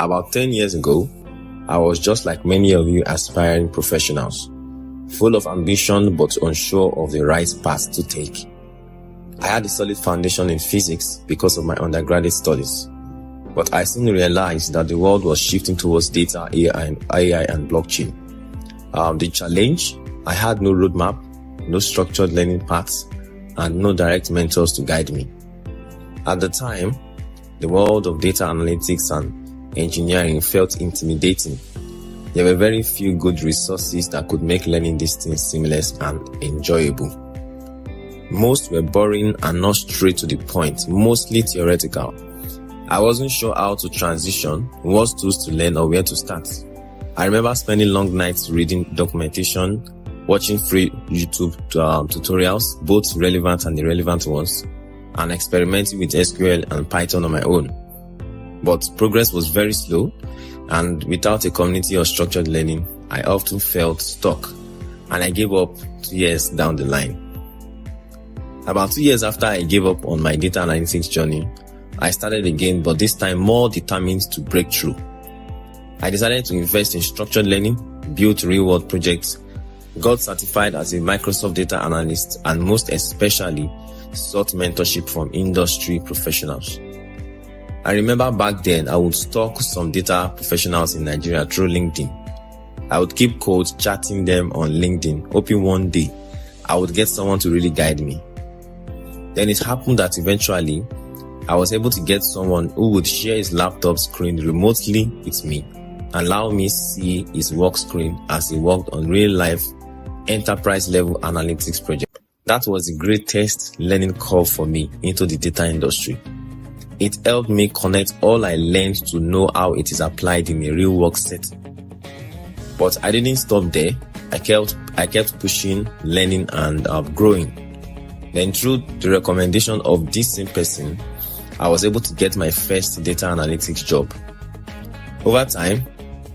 About 10 years ago, I was just like many of you aspiring professionals, full of ambition but unsure of the right path to take. I had a solid foundation in physics because of my undergraduate studies, but I soon realized that the world was shifting towards data, AI and blockchain. The challenge, I had no roadmap, no structured learning paths, and no direct mentors to guide me. At the time, the world of data analytics and engineering felt intimidating. There were very few good resources that could make learning these things seamless and enjoyable. Most were boring and not straight to the point, mostly theoretical. I wasn't sure how to transition, what tools to learn, or where to start. I remember spending long nights reading documentation, watching free YouTube tutorials, both relevant and irrelevant ones, and experimenting with SQL and Python on my own. But progress was very slow, and without a community or structured learning, I often felt stuck, and I gave up 2 years down the line. About 2 years after I gave up on my data analytics journey, I started again, but this time more determined to break through. I decided to invest in structured learning, built real-world projects, got certified as a Microsoft data analyst, and most especially sought mentorship from industry professionals. I remember back then I would stalk some data professionals in Nigeria through LinkedIn. I would keep cold chatting them on LinkedIn, hoping one day I would get someone to really guide me. Then it happened that eventually I was able to get someone who would share his laptop screen remotely with me and allow me see his work screen as he worked on real-life enterprise-level analytics project. That was the greatest learning curve for me into the data industry. It helped me connect all I learned to know how it is applied in a real work setting. But I didn't stop there. I kept pushing, learning, and growing. Then through the recommendation of this same person, I was able to get my first data analytics job. Over time,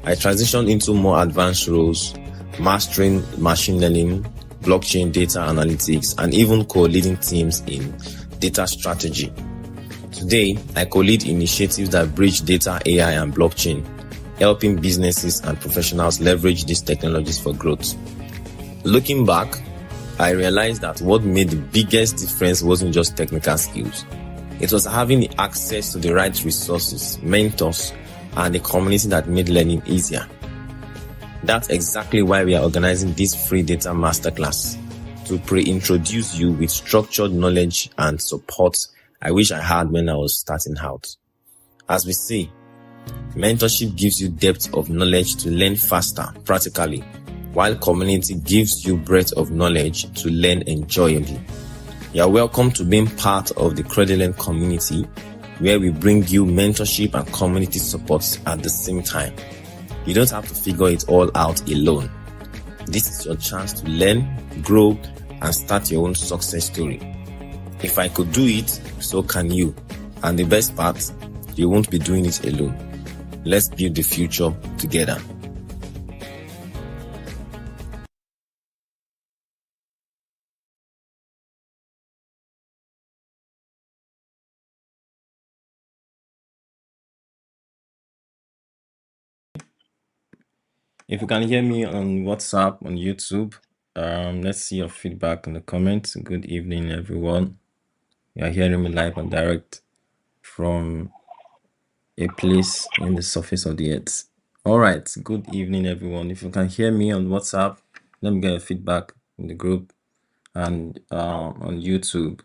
I transitioned into more advanced roles, mastering machine learning, blockchain data analytics, and even co-leading teams in data strategy. Today, I co-lead initiatives that bridge data, AI, and blockchain, helping businesses and professionals leverage these technologies for growth. Looking back, I realized that what made the biggest difference wasn't just technical skills. It was having the access to the right resources, mentors, and a community that made learning easier. That's exactly why we are organizing this free data masterclass, to pre-introduce you with structured knowledge and support I wish I had when I was starting out. As we say, mentorship gives you depth of knowledge to learn faster, practically, while community gives you breadth of knowledge to learn enjoyably. You are welcome to being part of the Credilent community, where we bring you mentorship and community support at the same time. You don't have to figure it all out alone. This is your chance to learn, grow, and start your own success story. If I could do it, so can you. And the best part, you won't be doing it alone. Let's build the future together. If you can hear me on WhatsApp, on YouTube, let's see your feedback in the comments. Good evening, everyone. You are hearing me live and direct from a place in the surface of the earth. All right. Good evening, everyone. If you can hear me on WhatsApp, let me get your feedback in the group and on YouTube.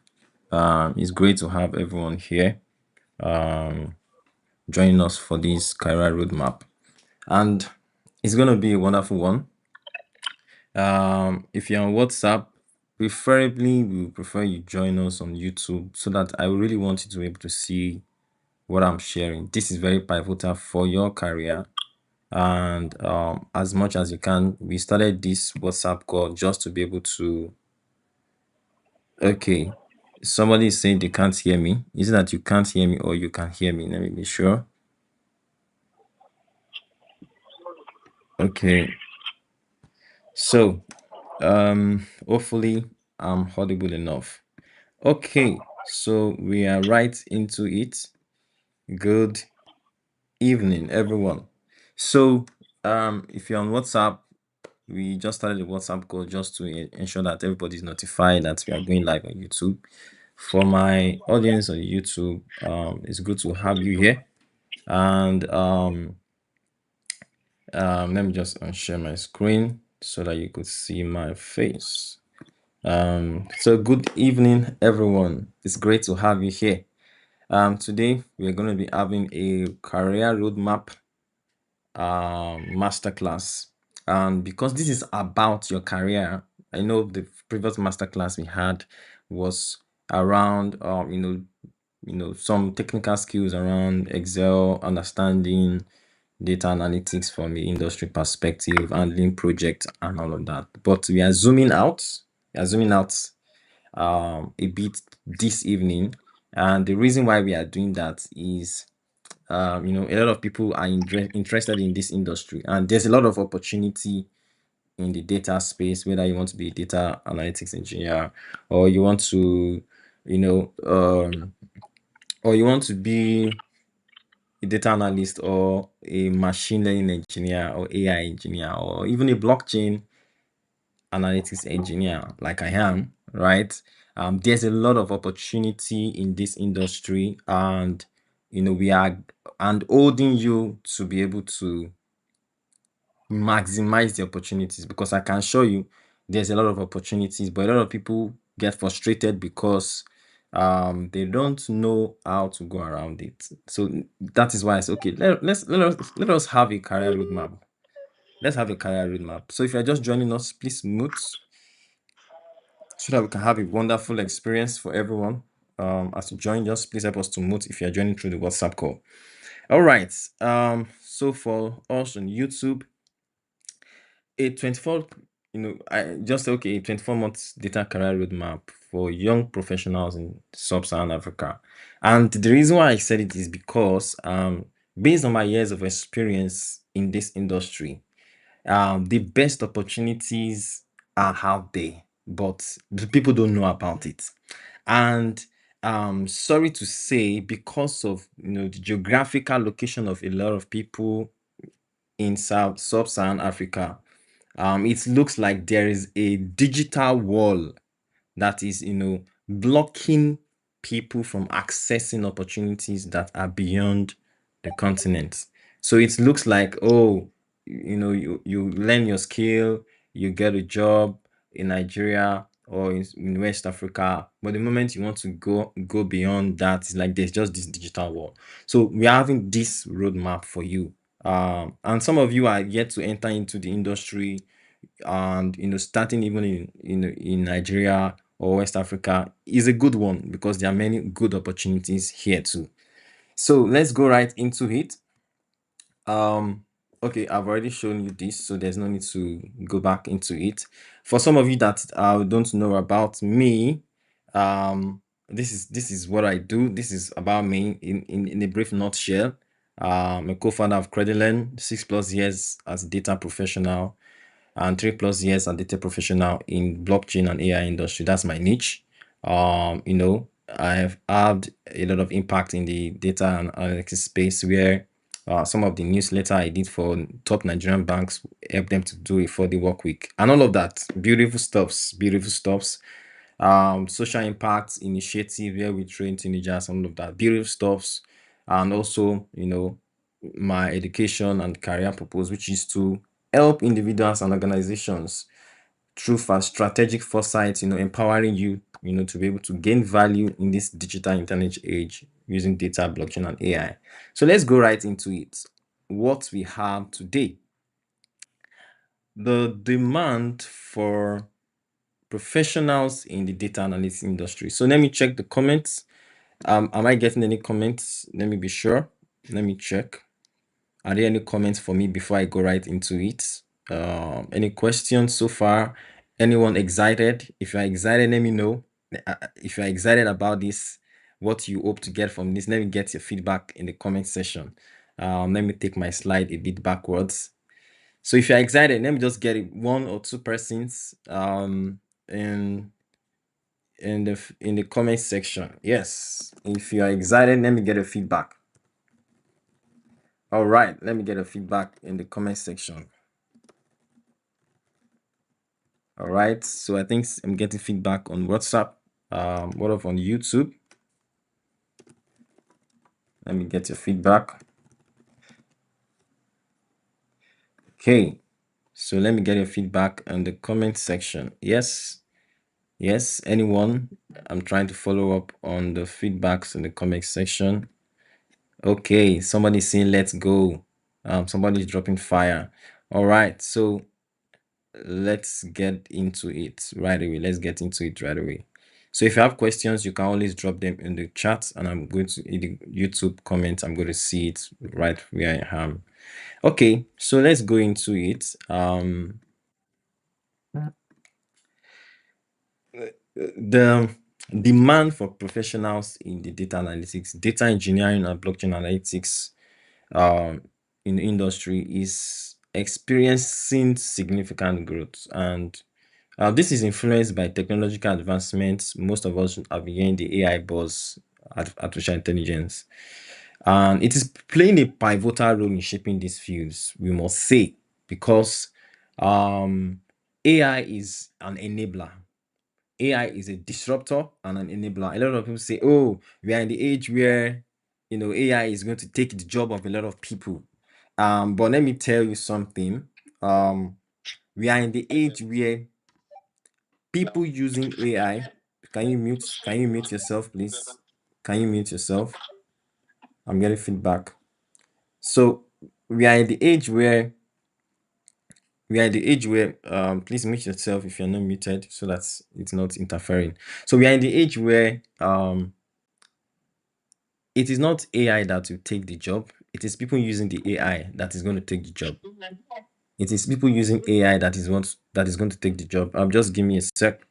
It's great to have everyone here joining us for this career roadmap, and it's going to be a wonderful one. If you're on WhatsApp, preferably we would prefer you join us on YouTube, so that I really want you to be able to see what I'm sharing. This is very pivotal for your career, and as much as you can, we started this WhatsApp call just to be able to. Okay, somebody is saying they can't hear me. Is it that you can't hear me or you can hear me? Let me be sure. Okay, so hopefully I'm audible enough. Okay, so we are right into it. Good evening, everyone. So, if you're on WhatsApp, we just started the WhatsApp call just to ensure that everybody's notified that we are going live on YouTube. For my audience on YouTube, it's good to have you here. And let me just unshare my screen so that you could see my face. So good evening, everyone. It's great to have you here. Today we are going to be having a career roadmap masterclass, and because this is about your career, I know the previous masterclass we had was around some technical skills around Excel, understanding data analytics from the industry perspective, handling projects and all of that. But we are zooming out. We are zooming out a bit this evening, and the reason why we are doing that is a lot of people are interested in this industry, and there's a lot of opportunity in the data space, whether you want to be a data analytics engineer or you want to, you know, or you want to be a data analyst or a machine learning engineer or AI engineer or even a blockchain analytics engineer like I am, right? There's a lot of opportunity in this industry, and we are and holding you to be able to maximize the opportunities, because I can show you there's a lot of opportunities, but a lot of people get frustrated because they don't know how to go around it. So that is why I said, okay, let us have a career roadmap. Let's have a career roadmap. So if you're just joining us, please mute so that we can have a wonderful experience for everyone. As you join us, please help us to mute if you're joining through the WhatsApp call. All right. So for us on YouTube, a 24, I just say, okay, a 24 months data career roadmap for young professionals in sub-Saharan Africa. And the reason why I said it is because, based on my years of experience in this industry, the best opportunities are out there, but the people don't know about it. And sorry to say, because of the geographical location of a lot of people in sub-Saharan Africa, it looks like there is a digital wall that is, blocking people from accessing opportunities that are beyond the continent. So it looks like, oh, you learn your skill, you get a job in Nigeria or in West Africa, but the moment you want to go beyond that, it's like there's just this digital wall. So we're having this roadmap for you. And some of you are yet to enter into the industry, and starting even in Nigeria or West Africa is a good one, because there are many good opportunities here too. So let's go right into it. Okay, I've already shown you this, so there's no need to go back into it. For some of you that don't know about me, this is what I do. This is about me in a brief nutshell. I'm a co-founder of Credilen, 6+ years as a data professional and 3+ years as a data professional in blockchain and AI industry. That's my niche. I've had a lot of impact in the data and analytics space, where some of the newsletter I did for top Nigerian banks help them to do a 4-day work week and all of that. Beautiful stuffs, beautiful stuffs. Social impact initiative where we train teenagers, all of that, beautiful stuffs. And also, my education and career purpose, which is to help individuals and organizations through strategic foresight, empowering you, to be able to gain value in this digital internet age using data, blockchain, and AI. So let's go right into it. What we have today: the demand for professionals in the data analytics industry. So let me check the comments. Am I getting any comments? Let me be sure. Let me check. Are there any comments for me before I go right into it? Any questions so far? Anyone excited? If you're excited, let me know. If you're excited about this, what you hope to get from this, let me get your feedback in the comment section. Let me take my slide a bit backwards. So if you're excited, let me just get it, 1 or 2 persons in the comment section. Yes, if you are excited, let me get a feedback. All right, let me get a feedback in the comment section. All right, so I think I'm getting feedback on WhatsApp. What of on YouTube? Let me get your feedback. Okay, so let me get your feedback in the comment section. Yes, anyone? I'm trying to follow up on the feedbacks in the comment section. Okay, somebody's saying let's go. Somebody's dropping fire. All right, so let's get into it right away. So if you have questions, you can always drop them in the chat, and I'm going to in the YouTube comments. I'm going to see it right where I am. Okay, so let's go into it. The demand for professionals in the data analytics, data engineering, and blockchain analytics in the industry is experiencing significant growth, and this is influenced by technological advancements. Most of us are hearing the AI buzz, artificial intelligence, and it is playing a pivotal role in shaping these fields, we must say, because AI is an enabler. AI is a disruptor and an enabler. A lot of people say, oh, we are in the age where AI is going to take the job of a lot of people. But let me tell you something. We are in the age where people using AI. Can you mute yourself, please? Can you mute yourself? I'm getting feedback. So we are in the age where please mute yourself if you're not muted so that it's not interfering. So we are in the age where it is not AI that will take the job. It is people using the AI that is going to take the job. It is people using AI that is going to take the job. Just give me a sec.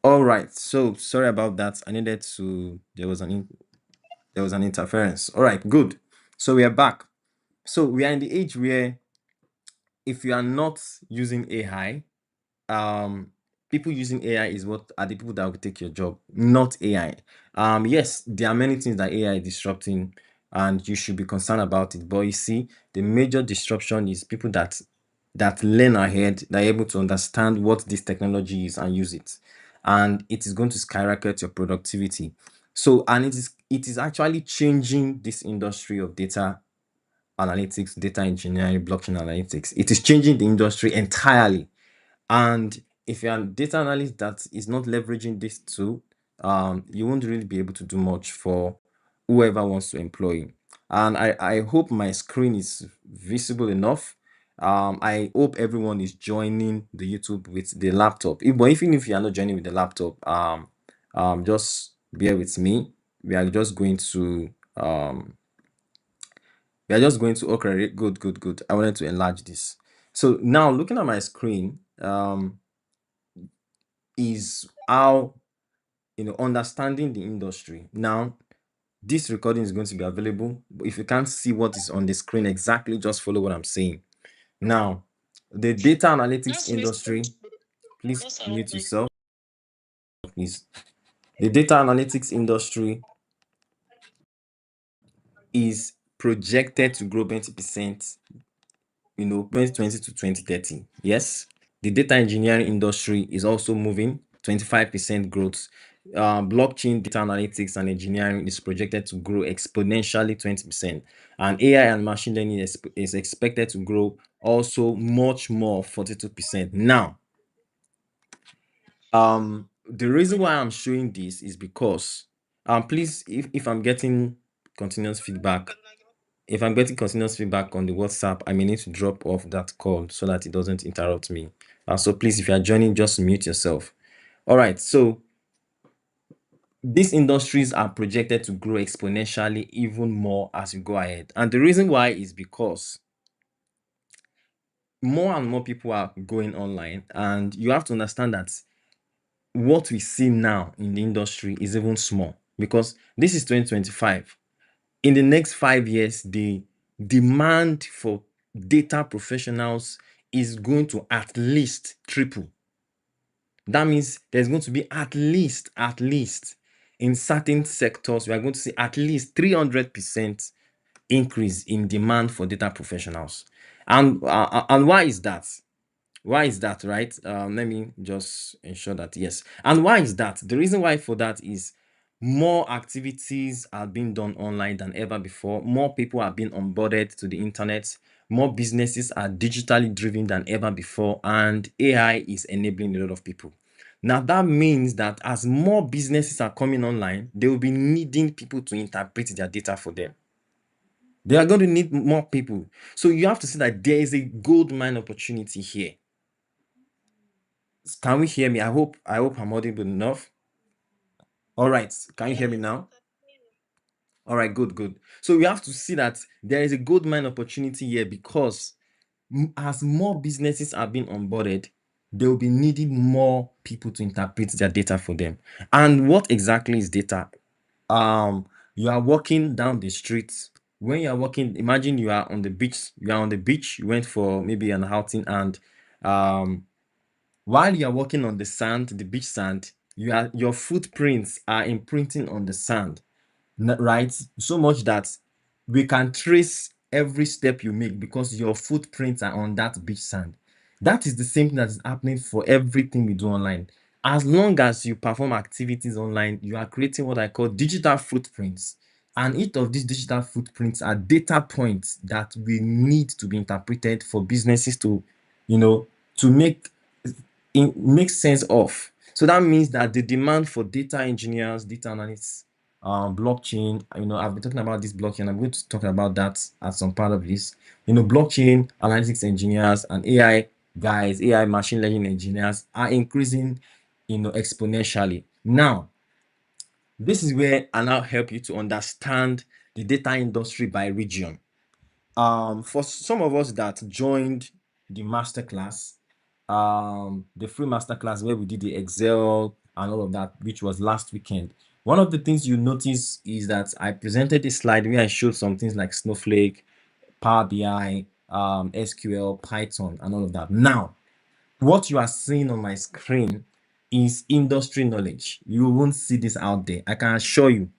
All right. So sorry about that. There was an interference. All right, good. So we are back. So we are in the age where if you are not using AI, people using AI is what are the people that will take your job, not AI. Yes, there are many things that AI is disrupting, and you should be concerned about it. But you see, the major disruption is people that learn ahead, that are able to understand what this technology is and use it, and it is going to skyrocket your productivity. So, and it is actually changing this industry of data analytics, data engineering, blockchain analytics. It is changing the industry entirely. And if you're a data analyst that is not leveraging this tool, you won't really be able to do much for whoever wants to employ you. And I hope my screen is visible enough. I hope everyone is joining the YouTube with the laptop. But even if you are not joining with the laptop, just bear with me. We are just going to okay, good. I wanted to enlarge this. So now looking at my screen, is how understanding the industry. Now this recording is going to be available, but if you can't see what is on the screen exactly, just follow what I'm saying. Now the data analytics industry, please mute yourself, please. The data analytics industry is projected to grow 20%, 2020 to 2030. Yes, the data engineering industry is also moving 25% growth. Blockchain data analytics and engineering is projected to grow exponentially 20%, and AI and machine learning is expected to grow also much more, 42%. Now, the reason why I'm showing this is because please, if I'm getting continuous feedback, if I'm getting continuous feedback on the WhatsApp, I may need to drop off that call so that it doesn't interrupt me. So please, if you are joining, just mute yourself. All right. So these industries are projected to grow exponentially even more as we go ahead. And the reason why is because more and more people are going online, and you have to understand that what we see now in the industry is even small because this is 2025. In the next 5 years, the demand for data professionals is going to at least triple. That means there's going to be at least in certain sectors, we are going to see at least 300% increase in demand for data professionals. And why is that? Why is that, right? Let me just ensure that, yes. And why is that? The reason why for that is more activities are being done online than ever before. More people are being onboarded to the internet. More businesses are digitally driven than ever before. And AI is enabling a lot of people. Now, that means that as more businesses are coming online, they will be needing people to interpret their data for them. They are going to need more people. So you have to see that there is a gold mine opportunity here. Can we hear me? I hope I'm audible enough. All right. Can you hear me now? All right, good. So we have to see that there is a gold mine opportunity here because as more businesses are being onboarded, they will be needing more people to interpret their data for them. And what exactly is data? You are walking down the street. When you are walking, imagine you are on the beach. You are on the beach. You went for maybe an outing, and um while you are walking on the sand, the beach sand, your footprints are imprinting on the sand, right? So much that we can trace every step you make because your footprints are on that beach sand. That is the same thing that is happening for everything we do online. As long as you perform activities online, you are creating what I call digital footprints. And each of these digital footprints are data points that we need to be interpreted for businesses to, to make sense of. So that means that the demand for data engineers, data analysts, blockchain, I've been talking about this blockchain. I'm going to talk about that as some part of this. Blockchain analytics engineers and AI guys, AI machine learning engineers are increasing, exponentially. Now, this is where I now help you to understand the data industry by region. For some of us that joined the masterclass, the free masterclass where we did the Excel and all of that, which was last weekend, one of the things you notice is that I presented a slide where I showed some things like Snowflake, Power BI, SQL, Python, and all of that. Now, what you are seeing on my screen is industry knowledge. You won't see this out there. I can assure you.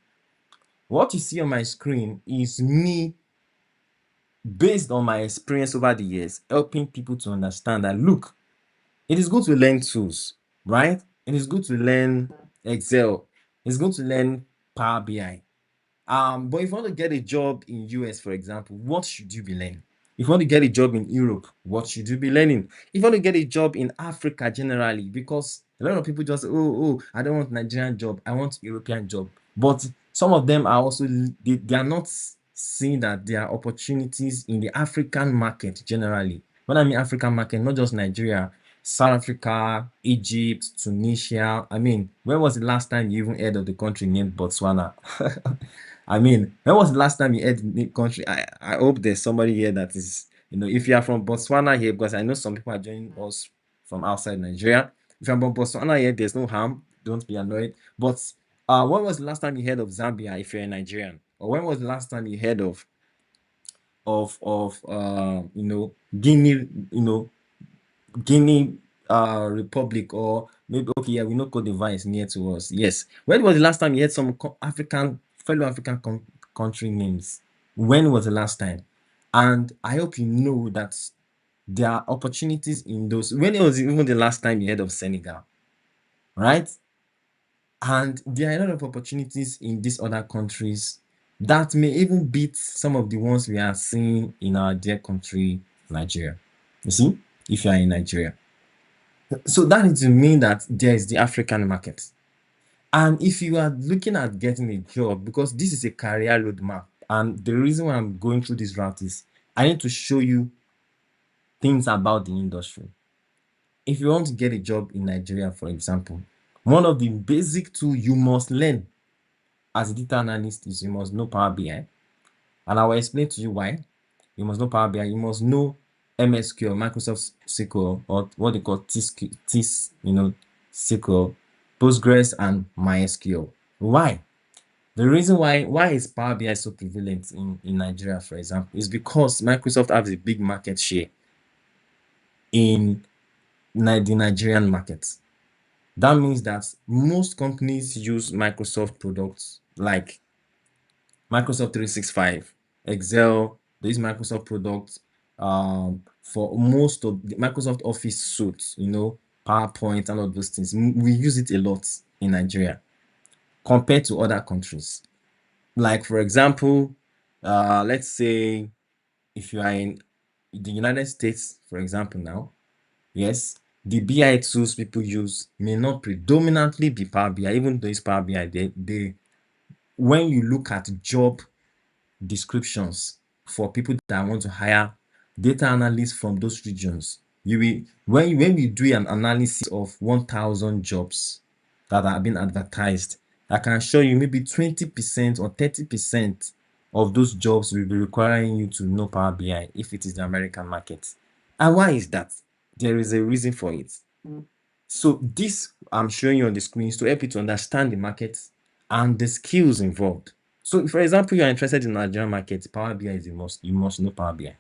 What you see on my screen is me, based on my experience over the years, helping people to understand that, look, it is good to learn tools, right? It is good to learn Excel. It's good to learn Power BI. But if you want to get a job in US, for example, what should you be learning? If you want to get a job in Europe, what should you be learning? If you want to get a job in Africa generally, because a lot of people just, I don't want Nigerian job, I want European job. But some of them are also, they are not seeing that there are opportunities in the African market generally. When I mean African market, not just Nigeria, South Africa, Egypt, Tunisia. I mean, when was the last time you even heard of the country named Botswana? I mean, when was the last time you heard the country? I hope there's somebody here that is, if you are from Botswana here, because I know some people are joining us from outside Nigeria. If you're from Botswana here, there's no harm. Don't be annoyed. But when was the last time you heard of Zambia if you're a Nigerian? Or when was the last time you heard of Guinea, Guinea Republic, or maybe, okay, yeah, we know Cote d'Ivoire is near to us. Yes. When was the last time you had some fellow African country names? When was the last time? And I hope you know that there are opportunities in those. When was even the last time you heard of Senegal? Right? And there are a lot of opportunities in these other countries that may even beat some of the ones we are seeing in our dear country, Nigeria. You see, if you are in Nigeria. So that is to mean that there is the African market. And if you are looking at getting a job, because this is a career roadmap, and the reason why I'm going through this route is I need to show you things about the industry. If you want to get a job in Nigeria, for example, One of the basic tools you must learn as a data analyst is you must know Power BI. And I will explain to you why. You must know Power BI. You must know MSQL, Microsoft SQL, or what they call SQL, Postgres, and MySQL. Why? The reason why is Power BI so prevalent in Nigeria, for example, is because Microsoft has a big market share in the Nigerian market. That means that most companies use Microsoft products like Microsoft 365, Excel. They use Microsoft products for most of the Microsoft Office suites, PowerPoint and all those things. We use it a lot in Nigeria compared to other countries. Like, for example, let's say if you are in the United States, for example, now, yes, the BI tools people use may not predominantly be Power BI, even though it's Power BI. When you look at job descriptions for people that want to hire data analysts from those regions, when we do an analysis of 1,000 jobs that are being advertised, I can show you maybe 20% or 30% of those jobs will be requiring you to know Power BI if it is the American market. And why is that? There is a reason for it. So this I'm showing you on the screen is to help you to understand the market and the skills involved. So, for example, you are interested in the Nigerian market, Power BI is the most, you must know Power BI.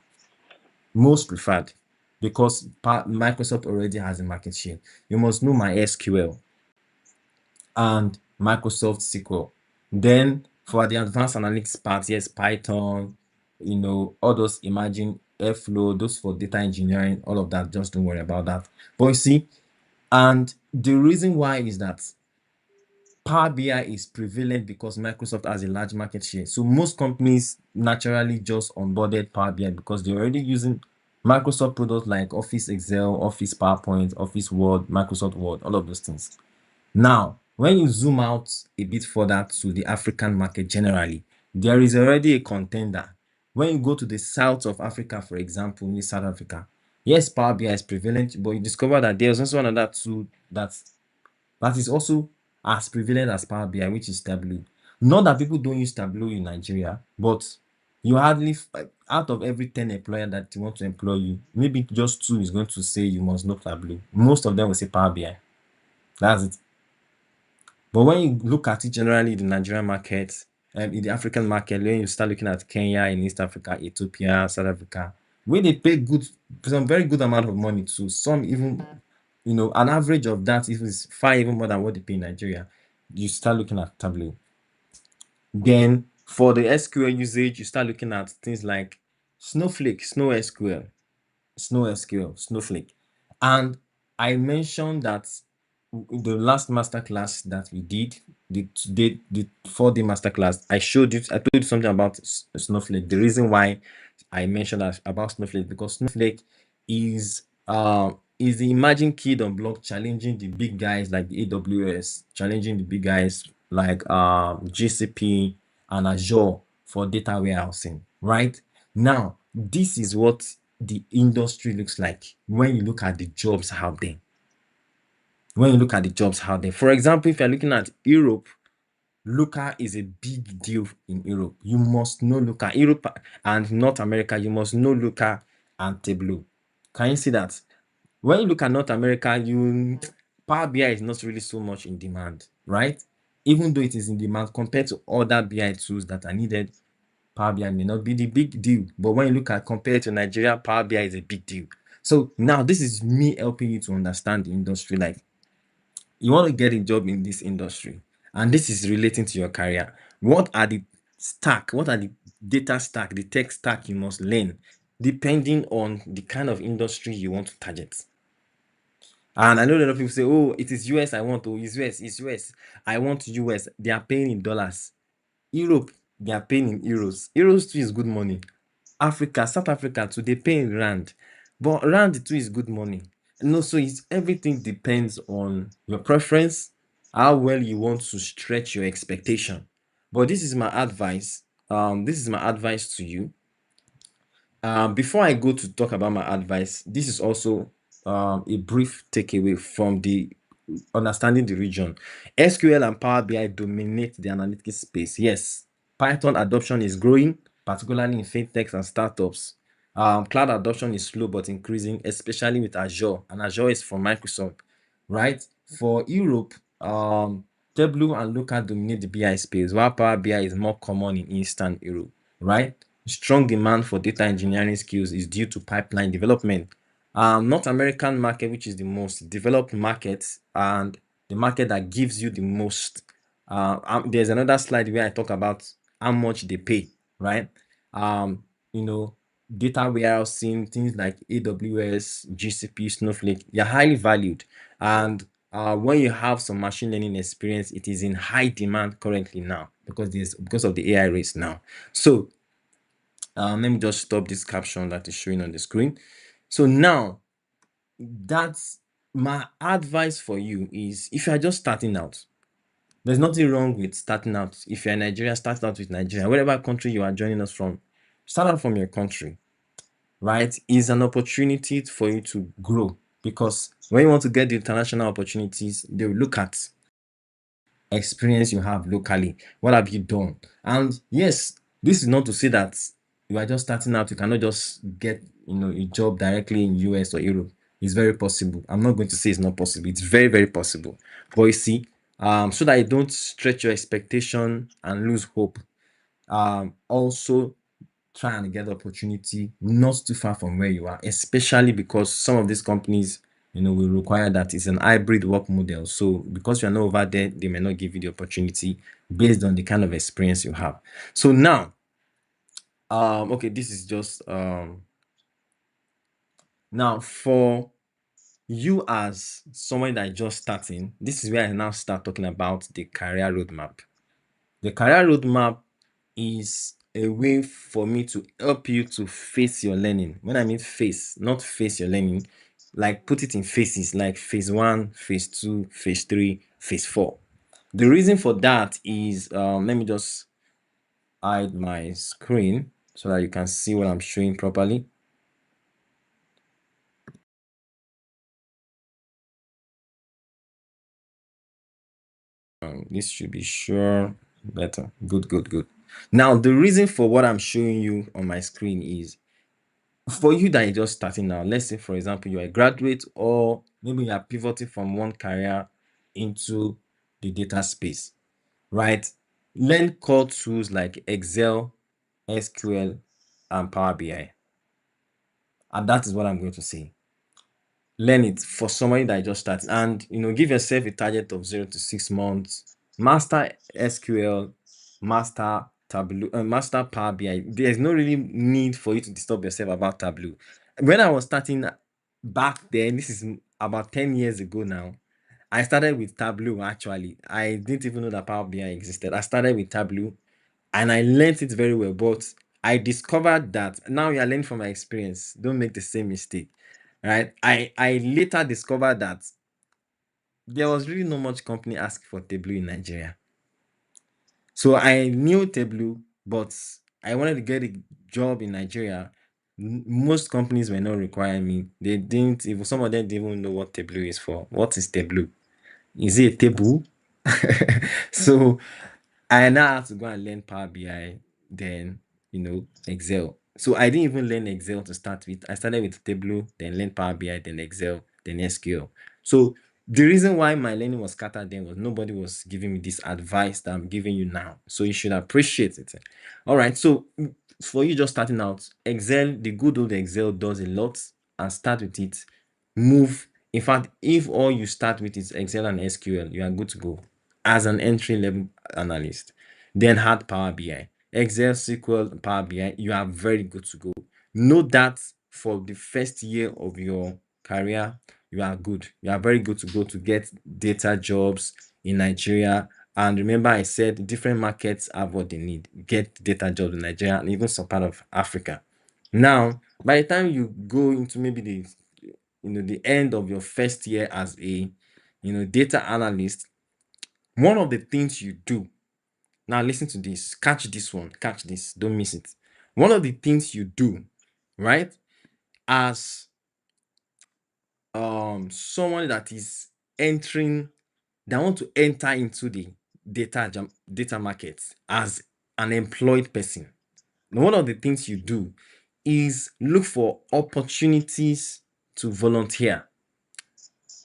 Most preferred, because Microsoft already has a market share. You must know MySQL and Microsoft SQL. Then for the advanced analytics part, yes, Python, all those Imagine, Airflow, those for data engineering, all of that. Just don't worry about that. But you see, and the reason why is that Power BI is prevalent because Microsoft has a large market share. So most companies naturally just onboarded Power BI because they're already using Microsoft products like Office Excel, Office PowerPoint, Office Word, Microsoft Word, all of those things. Now, when you zoom out a bit further to the African market generally, there is already a contender. When you go to the south of Africa, for example, in South Africa, yes, Power BI is prevalent, but you discover that there's also another tool that is also as prevalent as Power BI, which is Tableau. Not that people don't use Tableau in Nigeria, but you hardly, out of every 10 employer that want to employ you, maybe just 2 is going to say you must know Tableau. Most of them will say Power BI. That's it. But when you look at it generally, the Nigerian market, in the African market, when you start looking at Kenya, in East Africa, Ethiopia, South Africa, where they pay some very good amount of money to some even, an average of that is far even more than what they pay in Nigeria. You start looking at Tableau. Then for the SQL usage, you start looking at things like Snowflake, Snowflake. And I mentioned that the last masterclass that we did, the 4-day masterclass, I told you something about Snowflake. The reason why I mentioned about Snowflake, because Snowflake is the emerging kid on block, challenging the big guys like the AWS, challenging the big guys like GCP and Azure for data warehousing. Right now, this is what the industry looks like when you look at the jobs out there. For example, if you're looking at Europe, Looker is a big deal in Europe. You must know Looker. Europe and North America, you must know Looker and Tableau. Can you see that? When you look at North America, Power BI is not really so much in demand, right? Even though it is in demand compared to other BI tools that are needed, Power BI may not be the big deal. But when you look at compared to Nigeria, Power BI is a big deal. So now this is me helping you to understand the industry. Like, you want to get a job in this industry, and this is relating to your career. What are the data stack, the tech stack you must learn, depending on the kind of industry you want to target? And I know a lot of people say, oh, it is US I want, it's US. I want US. They are paying in dollars. Europe, they are paying in euros. Euros too is good money. Africa, South Africa too, they pay in rand. But rand too is good money. No, so everything depends on your preference, how well you want to stretch your expectation. But this is my advice. This is my advice to you. Before I go to talk about my advice, this is also a brief takeaway from the understanding the region. SQL and Power BI dominate the analytics space. Yes, Python adoption is growing, particularly in fintechs and startups. Cloud adoption is slow but increasing, especially with Azure, and Azure is from Microsoft, right? For Europe, Tableau and Looker dominate the BI space, while Power BI is more common in Eastern Europe, right? Strong demand for data engineering skills is due to pipeline development. North American market, which is the most developed market and the market that gives you the most. There's another slide where I talk about how much they pay, right? Um, you know, data warehousing, things like AWS, GCP, Snowflake, they're highly valued. And when you have some machine learning experience, it is in high demand currently now because of the AI race now. So let me just stop this caption that is showing on the screen. So now that's my advice for you is if you are just starting out, there's nothing wrong with starting out. If you're in Nigeria, start out with Nigeria. Whatever country you are joining us from, start out from your country, right? Is an opportunity for you to grow because when you want to get the international opportunities, they will look at experience you have locally. What have you done? And yes, this is not to say that you are just starting out, you cannot just get a job directly in US or Europe. It's very possible. I'm not going to say it's not possible. It's very, very possible. But you see, so that you don't stretch your expectation and lose hope. Also try and get opportunity not too far from where you are, especially because some of these companies, will require that it's an hybrid work model. So because you're not over there, they may not give you the opportunity based on the kind of experience you have. So now, okay, this is just now for you as someone that is just starting. This is where I now start talking about the career roadmap. The career roadmap is a way for me to help you to face your learning. When I mean face, not face your learning, like put it in phases, like phase 1, phase 2, phase 3, phase 4. The reason for that is, let me just hide my screen so that you can see what I'm showing properly. This should be sure better. Good, good, good. Now, the reason for what I'm showing you on my screen is for you that are just starting now. Let's say, for example, you're a graduate or maybe you are pivoting from one career into the data space, right? Learn core tools like Excel, SQL, and Power BI. And that is what I'm going to say. Learn it for somebody that just starts and give yourself a target of 0 to 6 months. Master SQL, master Tableau, master Power BI. There's no really need for you to disturb yourself about Tableau. When I was starting back then, this is about 10 years ago now, I started with Tableau. Actually, I didn't even know that Power BI existed. I started with Tableau and I learned it very well, but I discovered that now you are learning from my experience. Don't make the same mistake, right? I later discovered that there was really not much company asking for Tableau in Nigeria. So I knew Tableau, but I wanted to get a job in Nigeria. Most companies were not requiring me. They didn't even, some of them didn't even know what Tableau is for. What is Tableau? Is it a table? So I now have to go and learn Power BI, then Excel. So I didn't even learn Excel to start with. I started with Tableau, then learned Power BI, then Excel, then SQL. So the reason why my learning was scattered then was nobody was giving me this advice that I'm giving you now. So you should appreciate it. All right. So for you just starting out, Excel, the good old Excel does a lot, and start with it. Move. In fact, if all you start with is Excel and SQL, you are good to go as an entry level analyst. Then add Power BI, Excel, SQL, Power BI. You are very good to go. Know that for the first year of your career, you are good. You are very good to go to get data jobs in Nigeria. And remember, I said different markets have what they need. Get data jobs in Nigeria and even some part of Africa. Now, by the time you go into maybe the end of your first year as a data analyst, one of the things you do, now listen to this, catch this one, catch this, don't miss it. One of the things you do, right, as someone that is want to enter into the data market as an employed person. Now, one of the things you do is look for opportunities to volunteer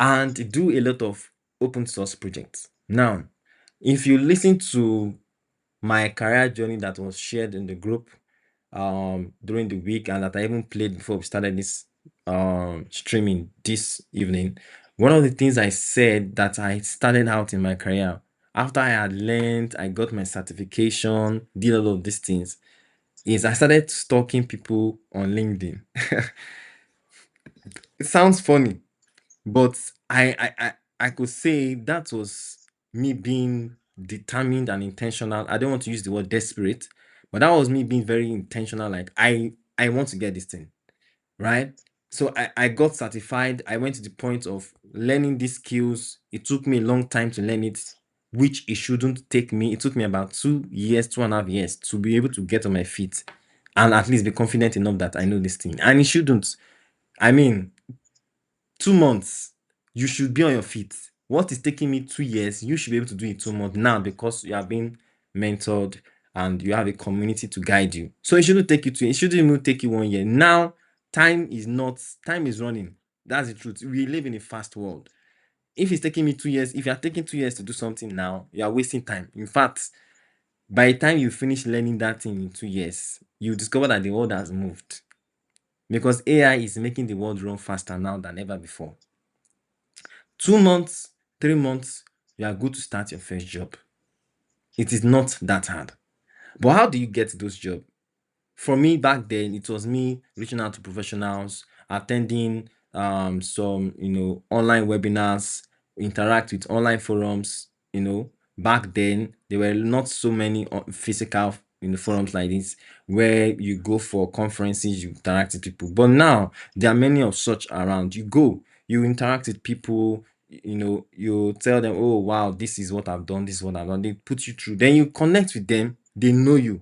and do a lot of open source projects. Now, if you listen to my career journey that was shared in the group during the week and that I even played before we started this streaming this evening, one of the things I said that I started out in my career after I had learned, I got my certification, did all of these things, is I started stalking people on LinkedIn. It sounds funny, but I could say that was me being determined and intentional. I don't want to use the word desperate, but that was me being very intentional. Like I want to get this thing, right? So I got certified. I went to the point of learning these skills. It took me a long time to learn it, which it shouldn't take me. It took me about 2 years, 2.5 years to be able to get on my feet and at least be confident enough that I know this thing. And it shouldn't. I mean, 2 months, you should be on your feet. What is taking me 2 years, you should be able to do it 2 months now because you are being mentored and you have a community to guide you. So it shouldn't take you it shouldn't even take you 1 year. Now, time is running. That's the truth. We live in a fast world. If it's taking me 2 years, if you are taking 2 years to do something now, you are wasting time. In fact, by the time you finish learning that thing in 2 years, you discover that the world has moved because AI is making the world run faster now than ever before. 2 months, 3 months, you are good to start your first job. It is not that hard. But how do you get those jobs? For me back then, it was me reaching out to professionals, attending some online webinars, interact with online forums. Back then there were not so many physical forums like this where you go for conferences, you interact with people. But now there are many of such around. You go, you interact with people. You tell them, oh wow, this is what I've done, this is what I've done. They put you through, then you connect with them, they know you,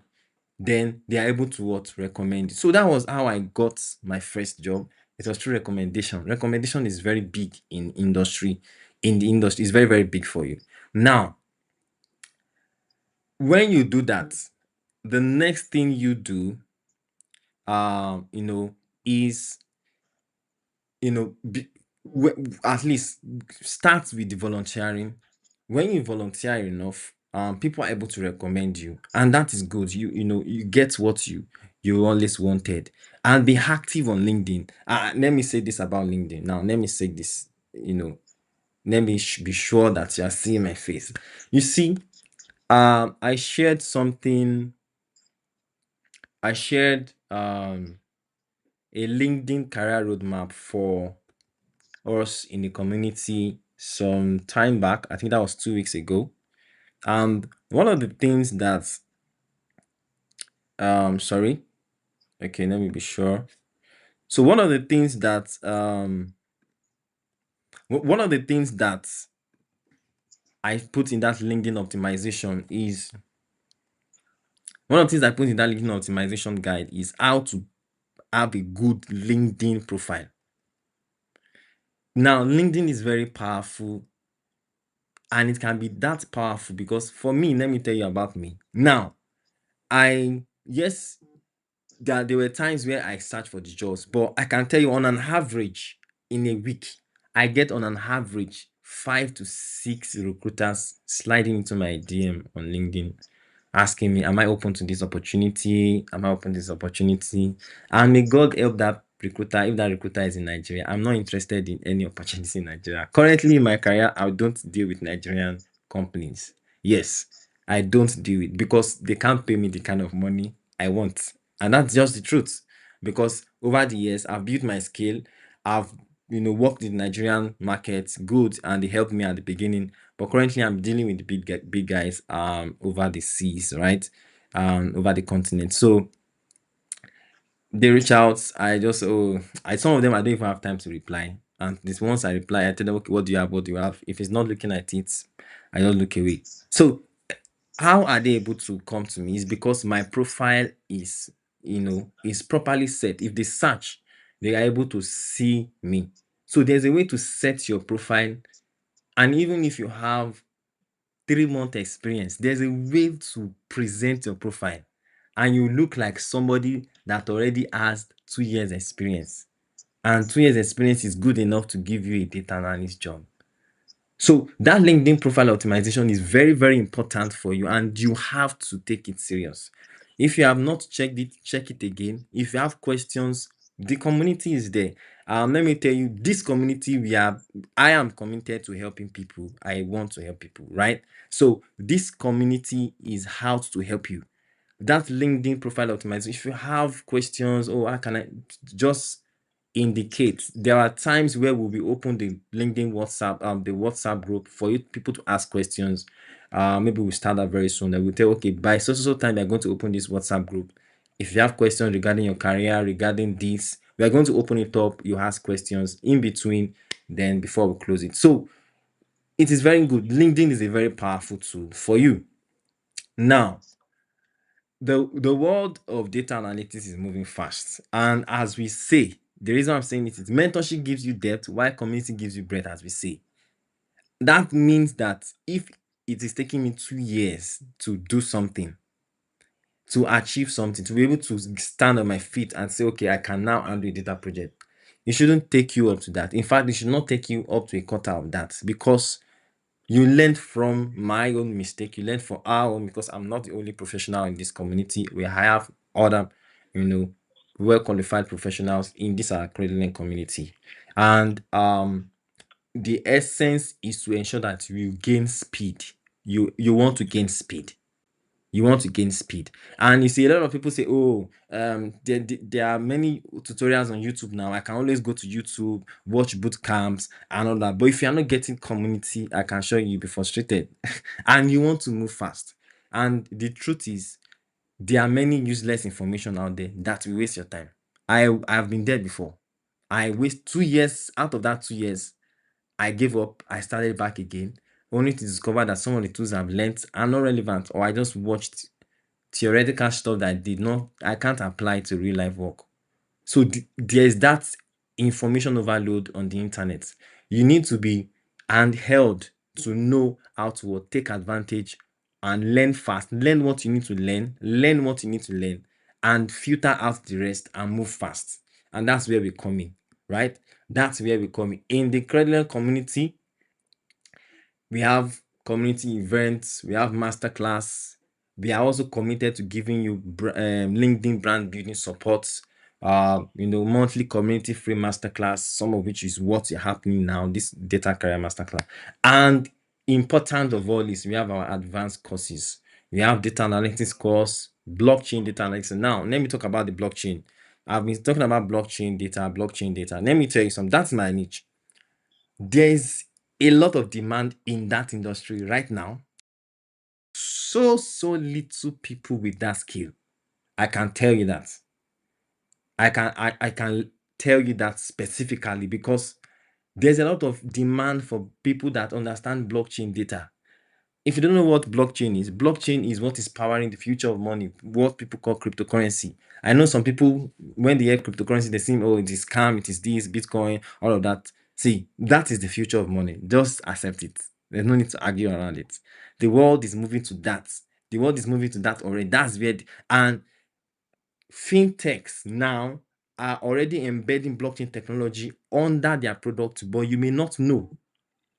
then they are able to recommend you. So that was how I got my first job. It was through recommendation. Recommendation is very big in industry. In the industry, it's very, very big for you. Now, when you do that, the next thing you do, is at least start with the volunteering. When you volunteer enough, people are able to recommend you, and that is good. You get what you always wanted, and be active on LinkedIn. Let me say this about LinkedIn. Now, let me say this. Let me be sure that you are seeing my face. You see, I shared something. I shared a LinkedIn career roadmap for us in the community some time back. I think that was 2 weeks ago. And one of the things that sorry, okay, let me be sure. So one of the things that one of the things that I put in that LinkedIn optimization is one of the things I put in that LinkedIn optimization guide is how to have a good LinkedIn profile. Now, LinkedIn is very powerful, and it can be that powerful because for me, let me tell you about me. Now, yes, there were times where I search for the jobs, but I can tell you on an average in a week, I get on an average 5 to 6 recruiters sliding into my DM on LinkedIn asking me, am I open to this opportunity? Am I open to this opportunity? And may God help that recruiter, if that recruiter is in Nigeria. I'm not interested in any opportunity in Nigeria. Currently in my career, I don't deal with Nigerian companies. Yes, I don't do it because they can't pay me the kind of money I want. And that's just the truth. Because over the years, I've built my skill. I've worked in Nigerian markets good, and they helped me at the beginning. But currently, I'm dealing with the big guys over the seas, right? Over the continent. So they reach out. I just some of them I don't even have time to reply. And this once I reply, I tell them, okay, what do you have? What do you have? If it's not looking at it, I don't look away. So how are they able to come to me? Is because my profile is properly set. If they search, they are able to see me. So there's a way to set your profile And even if you have 3 month experience, there's a way to present your profile and you look like somebody that already has 2 years experience. And 2 years experience is good enough to give you a data analyst job. So that LinkedIn profile optimization is very, very important for you, and you have to take it serious. If you have not checked it, check it again. If you have questions, the community is there. Let me tell you, this community I am committed to helping people. I want to help people, right? So this community is how to help you. That LinkedIn profile optimization. If you have questions, oh, how can I just indicate? There are times where we'll be open the LinkedIn WhatsApp, the WhatsApp group for you people to ask questions. Maybe we'll start that very soon. And we'll tell, okay, by so time they're going to open this WhatsApp group. If you have questions regarding your career, regarding this, we are going to open it up. You ask questions in between, then before we close it. So it is very good. LinkedIn is a very powerful tool for you. Now, the world of data analytics is moving fast, and as we say, the reason I'm saying it is mentorship gives you depth while community gives you breadth, as we say. That means that if it is taking me 2 years to do something, to achieve something, to be able to stand on my feet and say, okay, I can now handle a data project, it shouldn't take you up to that. In fact, it should not take you up to a quarter of that, because you learn from my own mistake, you learn from our own, because I'm not the only professional in this community. We have other, well qualified professionals in this our credit community. And the essence is to ensure that you gain speed. You want to gain speed. You want to gain speed. And you see, a lot of people say, oh, there are many tutorials on YouTube now. I can always go to YouTube, watch boot camps and all that. But if you're not getting community, I can show you'll be frustrated. And you want to move fast. And the truth is, there are many useless information out there that will waste your time. I've been there before. I waste 2 years. Out of that 2 years, I gave up. I started back again, only to discover that some of the tools I've learned are not relevant, or I just watched theoretical stuff that I can't apply to real life work. So there's that information overload on the internet. You need to be handheld to know how to take advantage and learn fast. Learn what you need to learn what you need to learn, and filter out the rest and move fast. And that's where we come in, right? That's where we come in the credit community. We have community events, we have masterclass. We are also committed to giving you LinkedIn brand building support. Monthly community free masterclass, some of which is what's happening now, this data career masterclass. And important of all is we have our advanced courses. We have data analytics course, blockchain data analytics. Now, let me talk about the blockchain. I've been talking about blockchain data. Let me tell you something. That's my niche. There's a lot of demand in that industry right now. So little people with that skill. I can tell you that. I can tell you that specifically, because there's a lot of demand for people that understand blockchain data. If you don't know what blockchain is what is powering the future of money, what people call cryptocurrency. I know some people, when they hear cryptocurrency, they think, oh, it is scam, it is this, Bitcoin, all of that. See, that is the future of money. Just accept it. There's no need to argue around it. The world is moving to that. The world is moving to that already. That's where, and fintechs now are already embedding blockchain technology under their product, but you may not know.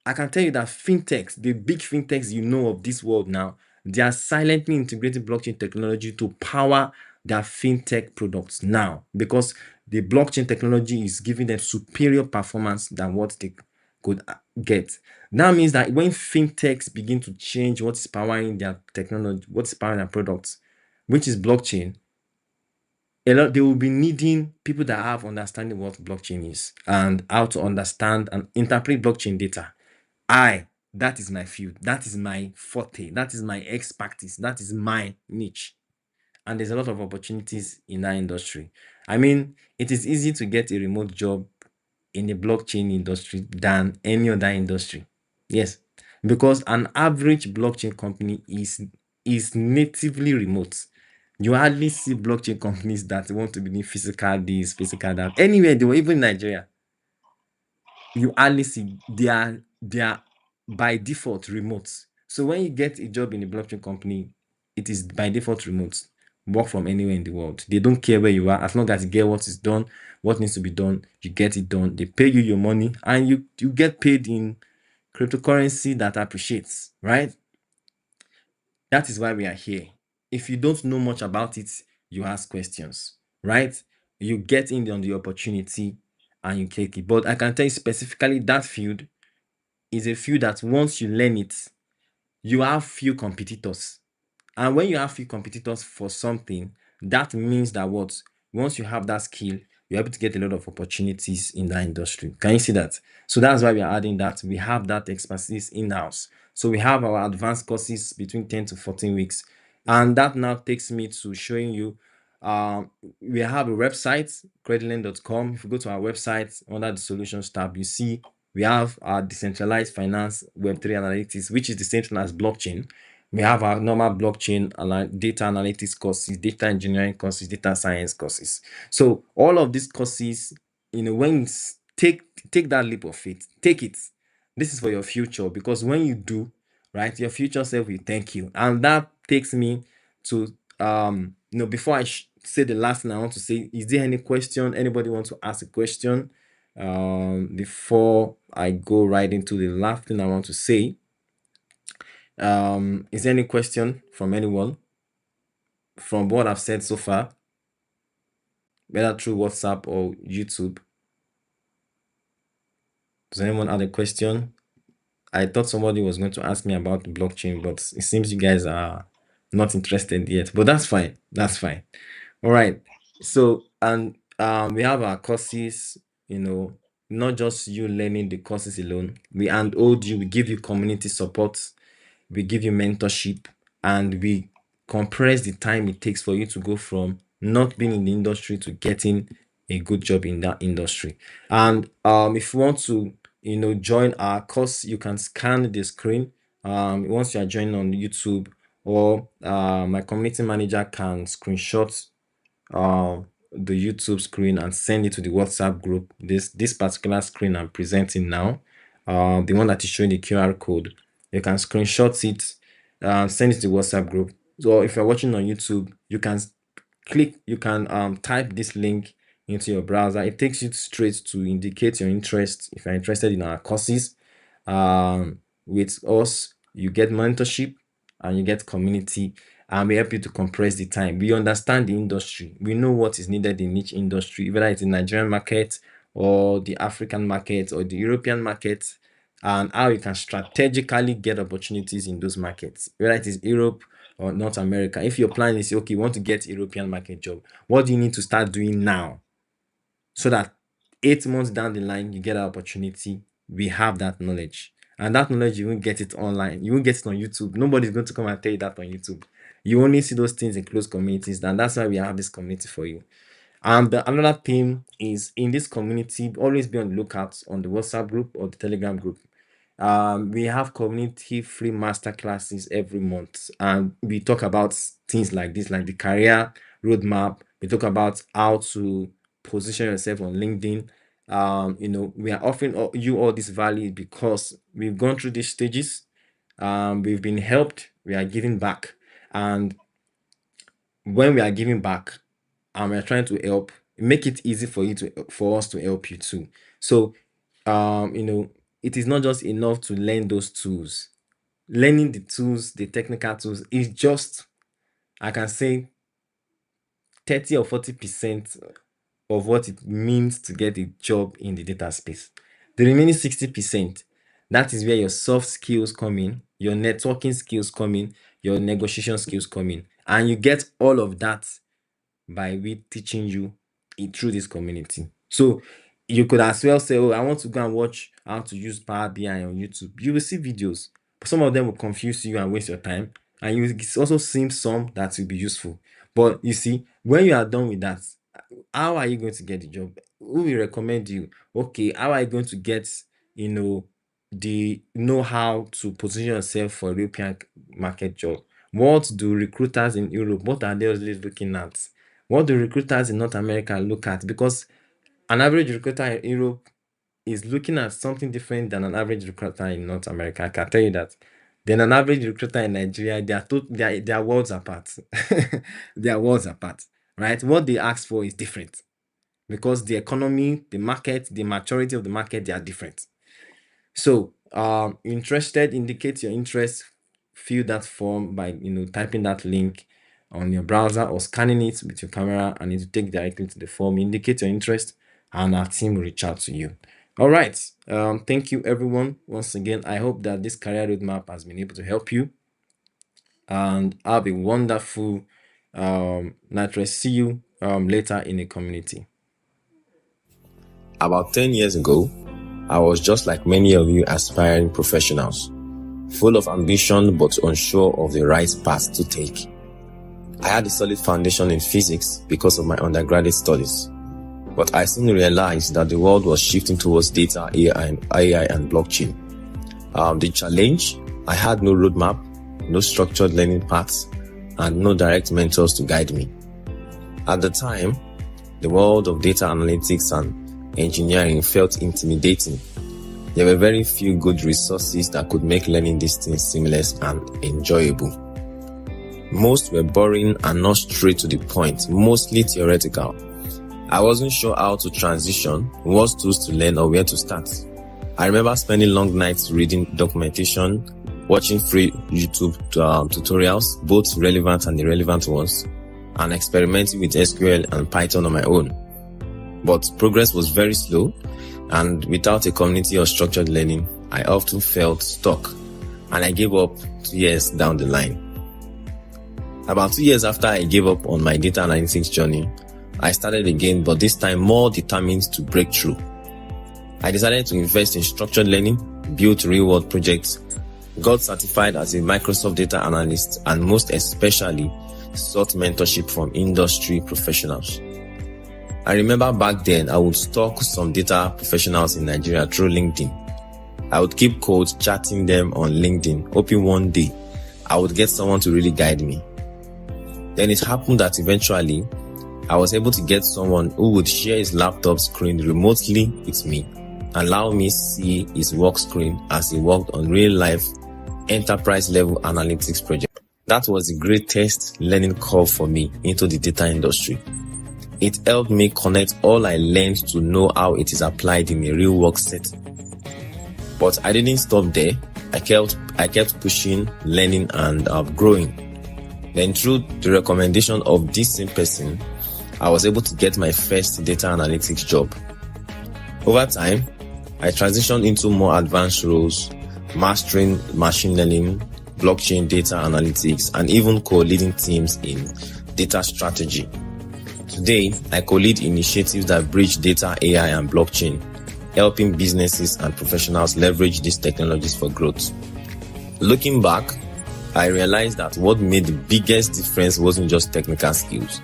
I can tell you that fintechs, the big fintechs you know of this world now, they are silently integrating blockchain technology to power their fintech products now, because the blockchain technology is giving them superior performance than what they could get. That means that when fintechs begin to change what is powering their technology, what is powering their products, which is blockchain, they will be needing people that have understanding what blockchain is and how to understand and interpret blockchain data. That is my field. That is my forte. That is my expertise. That is my niche. And there's a lot of opportunities in that industry. I mean, it is easy to get a remote job in the blockchain industry than any other industry. Yes, because an average blockchain company is natively remote. You hardly see blockchain companies that want to be in physical this, physical that. Anywhere, they were even in Nigeria. You hardly see they are by default remote. So when you get a job in a blockchain company, it is by default remote. Work from anywhere in the world. They don't care where you are, as long as you get what is done, what needs to be done, you get it done. They pay you your money, and you get paid in cryptocurrency that appreciates, right? That is why we are here. If you don't know much about it, you ask questions, right? You get in on the opportunity and you take it. But I can tell you specifically that field is a field that once you learn it, you have few competitors. And when you have few competitors for something, that means that what? Once you have that skill, you're able to get a lot of opportunities in that industry. Can you see that? So that's why we are adding that. We have that expertise in-house. So we have our advanced courses between 10 to 14 weeks. And that now takes me to showing you we have a website, creditland.com. If you go to our website under the solutions tab, you see we have our decentralized finance Web3 analytics, which is the same thing as blockchain. We have our normal blockchain data analytics courses, data engineering courses, data science courses. So all of these courses, when you take that leap of faith, take it. This is for your future, because when you do, right, your future self will thank you. And that takes me to before I say the last thing I want to say, is there any question? Anybody want to ask a question? Before I go right into the last thing I want to say. Is there any question from anyone from what I've said so far, whether through WhatsApp or YouTube? Does anyone have a question? I thought somebody was going to ask me about the blockchain, but it seems you guys are not interested yet. But that's fine. That's fine. All right. So, and we have our courses, not just you learning the courses alone. We handhold you, we give you community support, we give you mentorship, and we compress the time it takes for you to go from not being in the industry to getting a good job in that industry. And if you want to join our course, you can scan the screen once you are joining on YouTube, or my community manager can screenshot the YouTube screen and send it to the WhatsApp group. This particular screen I'm presenting now, the one that is showing the QR code, you can screenshot it, send it to the WhatsApp group. So if you're watching on YouTube, you can type this link into your browser. It takes you straight to indicate your interest. If you're interested in our courses, with us, you get mentorship and you get community, and we help you to compress the time. We understand the industry. We know what is needed in each industry, whether it's the Nigerian market or the African market or the European market, and how you can strategically get opportunities in those markets, whether it is Europe or North America. If your plan is, okay, you want to get European market job, what do you need to start doing now so that 8 months down the line you get an opportunity? We have that knowledge, and that knowledge you won't get it online. You won't get it on YouTube. Nobody's going to come and tell you that on YouTube. You only see those things in closed communities, and that's why we have this community for you. And another thing is, in this community, always be on the lookout on the WhatsApp group or the Telegram group. We have community free master classes every month, and we talk about things like this, like the career roadmap. We talk about how to position yourself on LinkedIn. We are offering you all this value because we've gone through these stages. We've been helped. We are giving back, and when we are giving back and we're trying to help, make it easy for us to help you too. So it is not just enough to learn those tools. Learning the tools, the technical tools, is just, I can say, 30 or 40% of what it means to get a job in the data space. The remaining 60%, that is where your soft skills come in, your networking skills come in, your negotiation skills come in, and you get all of that by we teaching you it through this community. So you could as well say, oh, I want to go and watch how to use Power BI on YouTube. You will see videos, but some of them will confuse you and waste your time. And you will also see some that will be useful. But you see, when you are done with that, how are you going to get the job? Who will recommend you? Okay, how are you going to get, the know-how to position yourself for a European market job? What do recruiters in Europe, what are they always looking at? What do recruiters in North America look at? Because an average recruiter in Europe is looking at something different than an average recruiter in North America. I can tell you that. Then an average recruiter in Nigeria, they are worlds apart. They are worlds apart, right? What they ask for is different because the economy, the market, the maturity of the market, they are different. So, interested, indicate your interest, fill that form by typing that link on your browser or scanning it with your camera, and it will take directly to the form. Indicate your interest, and our team will reach out to you. All right. Thank you, everyone. Once again, I hope that this career roadmap has been able to help you, and have a wonderful night rest. See you later in the community. About 10 years ago, I was just like many of you aspiring professionals, full of ambition but unsure of the right path to take. I had a solid foundation in physics because of my undergraduate studies, but I soon realized that the world was shifting towards data, AI, and blockchain. The challenge, I had no roadmap, no structured learning paths, and no direct mentors to guide me. At the time, the world of data analytics and engineering felt intimidating. There were very few good resources that could make learning these things seamless and enjoyable. Most were boring and not straight to the point, mostly theoretical. I wasn't sure how to transition, what tools to learn, or where to start. I remember spending long nights reading documentation, watching free YouTube tutorials, both relevant and irrelevant ones, and experimenting with SQL and Python on my own. But progress was very slow, and without a community or structured learning, I often felt stuck, and I gave up 2 years down the line. About 2 years after I gave up on my data analytics journey, I started again, but this time more determined to break through. I decided to invest in structured learning, built real-world projects, got certified as a Microsoft data analyst, and most especially sought mentorship from industry professionals. I remember back then I would stalk some data professionals in Nigeria through LinkedIn. I would keep cold chatting them on LinkedIn, hoping one day I would get someone to really guide me. Then it happened that eventually I was able to get someone who would share his laptop screen remotely with me, allow me see his work screen as he worked on real-life enterprise-level analytics project. That was the greatest learning curve for me into the data industry. It helped me connect all I learned to know how it is applied in a real work setting. But I didn't stop there. I kept pushing, learning, and growing. Then through the recommendation of this same person, I was able to get my first data analytics job. Over time, I transitioned into more advanced roles, mastering machine learning, blockchain data analytics, and even co-leading teams in data strategy. Today, I co-lead initiatives that bridge data, AI, and blockchain, helping businesses and professionals leverage these technologies for growth. Looking back, I realized that what made the biggest difference wasn't just technical skills.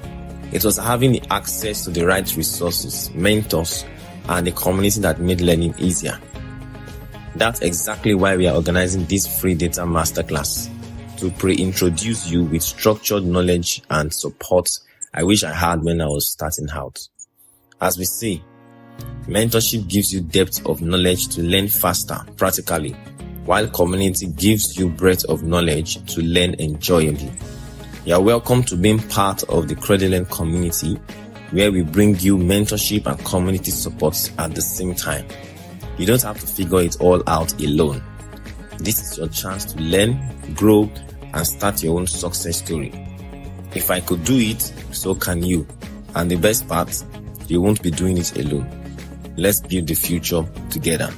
It was having the access to the right resources, mentors, and a community that made learning easier. That's exactly why we are organizing this free data masterclass, to pre-introduce you with structured knowledge and support I wish I had when I was starting out. As we say, mentorship gives you depth of knowledge to learn faster, practically, while community gives you breadth of knowledge to learn enjoyably. You are welcome to being part of the Credilent community, where we bring you mentorship and community support at the same time. You don't have to figure it all out alone. This is your chance to learn, grow, and start your own success story. If I could do it, so can you. And the best part, you won't be doing it alone. Let's build the future together.